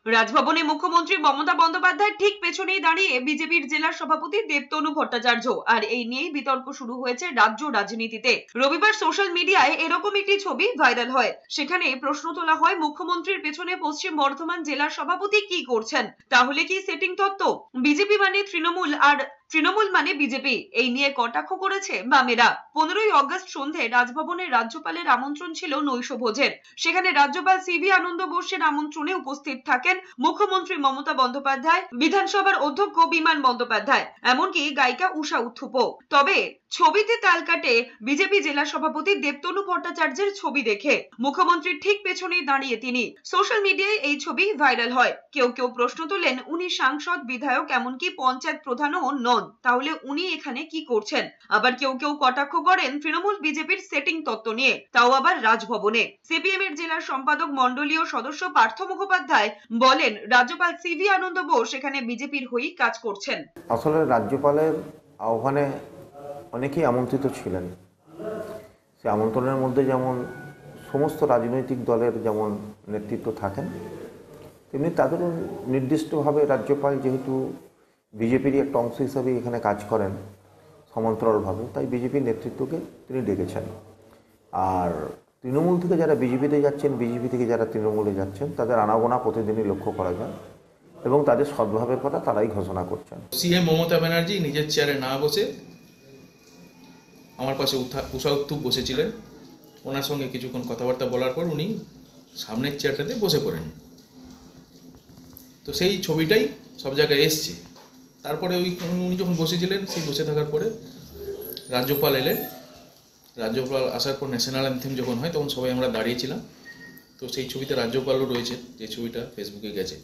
রাজভবনে মুখ্যমন্ত্রী মমতা বন্দ্যোপাধ্যায় ঠিক পেছনেই দাঁড়িয়ে বিজেপির জেলা সভাপতি দেবতনু ভট্টাচার্য, আর এই নিয়েই বিতর্ক শুরু হয়েছে রাজ্য রাজনীতিতে। রবিবার সোশ্যাল মিডিয়ায় এরকম একটি ছবি ভাইরাল হয়। সেখানে প্রশ্ন তোলা হয়, মুখ্যমন্ত্রীর পেছনে পশ্চিম বর্ধমান জেলার সভাপতি কি করছেন? তাহলে কি সেটিং তত্ত্ব? বিজেপি মানে তৃণমূল আর তৃণমূল মানে বিজেপি, এই নিয়ে কটাক্ষ করেছে বামেরা। 15ই অগস্ট সন্ধে রাজভবনে রাজ্যপালের আমন্ত্রণ ছিল নৈশভোজের। সেখানে রাজ্যপাল সিভি আনন্দ বোসের আমন্ত্রণে উপস্থিত থাকেন মুখ্যমন্ত্রী মমতা বন্দ্যোপাধ্যায়, বিধানসভার অধ্যক্ষ বিমান বন্দ্যোপাধ্যায়, এমনকি গায়িকা উষা উত্থুপ। তবে ছবিতে তাল কাটে বিজেপি জেলা সভাপতি দেবতনু ভট্টাচার্যের ছবি দেখে। মুখ্যমন্ত্রীর ঠিক পেছনেই দাঁড়িয়ে তিনি। সোশ্যাল মিডিয়ায় এই ছবি ভাইরাল হয়। কেউ কেউ প্রশ্ন তোলেন, উনি সাংসদ, বিধায়ক, এমনকি পঞ্চায়েত প্রধানও নন, তাহলে উনি এখানে কি করছেন? আবার কেউ কেউ কটাক্ষ করেন তৃণমূল বিজেপির সেটিং তত্ত্ব নিয়ে, তাও আবার রাজভবনে। সিপিএম এর জেলার সম্পাদক মন্ডলীয় সদস্য পার্থ মুখোপাধ্যায় বলেন, রাজ্যপাল সিভি আনন্দ বোস এখানে বিজেপির হয়েই কাজ করছেন। আসলে রাজ্যপালের আহ্বানে অনেকেই আমন্ত্রিত ছিলেন। সে আমন্ত্রণের মধ্যে যেমন সমস্ত রাজনৈতিক দলের যেমন নেতৃত্ব থাকেন, তেমনি তাদেরও নির্দিষ্টভাবে রাজ্যপাল যেহেতু বিজেপিরই একটা অংশ হিসাবে এখানে কাজ করেন সমান্তরালভাবে, তাই বিজেপির নেতৃত্বকে তিনি ডেকেছেন। আর তৃণমূল থেকে যারা বিজেপিতে যাচ্ছেন, বিজেপি থেকে যারা তৃণমূলে যাচ্ছেন, তাদের আনাগোনা প্রতিদিনই লক্ষ্য করা যায় এবং তাদের সদ্ভাবের কথা তারাই ঘোষণা করছেন। সিএম মমতা ব্যানার্জি নিজের চেয়ারে না বসে আমার পাশে উষা উত্থুপ বসেছিলেন। ওনার সঙ্গে কিছুক্ষণ কথাবার্তা বলার পর উনি সামনের চেয়ারটাতে বসে পড়েন। তো সেই ছবিটাই সব জায়গায় এসছে। তারপরে উনি যখন বসেছিলেন, সেই বসে থাকার পরে রাজ্যপাল এলেন। রাজ্যপাল আসার পর ন্যাশনাল অ্যান্থেম যখন হয় তখন সবাই আমরা দাঁড়িয়েছিলাম। তো সেই ছবিতে রাজ্যপালও রয়েছে, যে ছবিটা ফেসবুকে গেছে।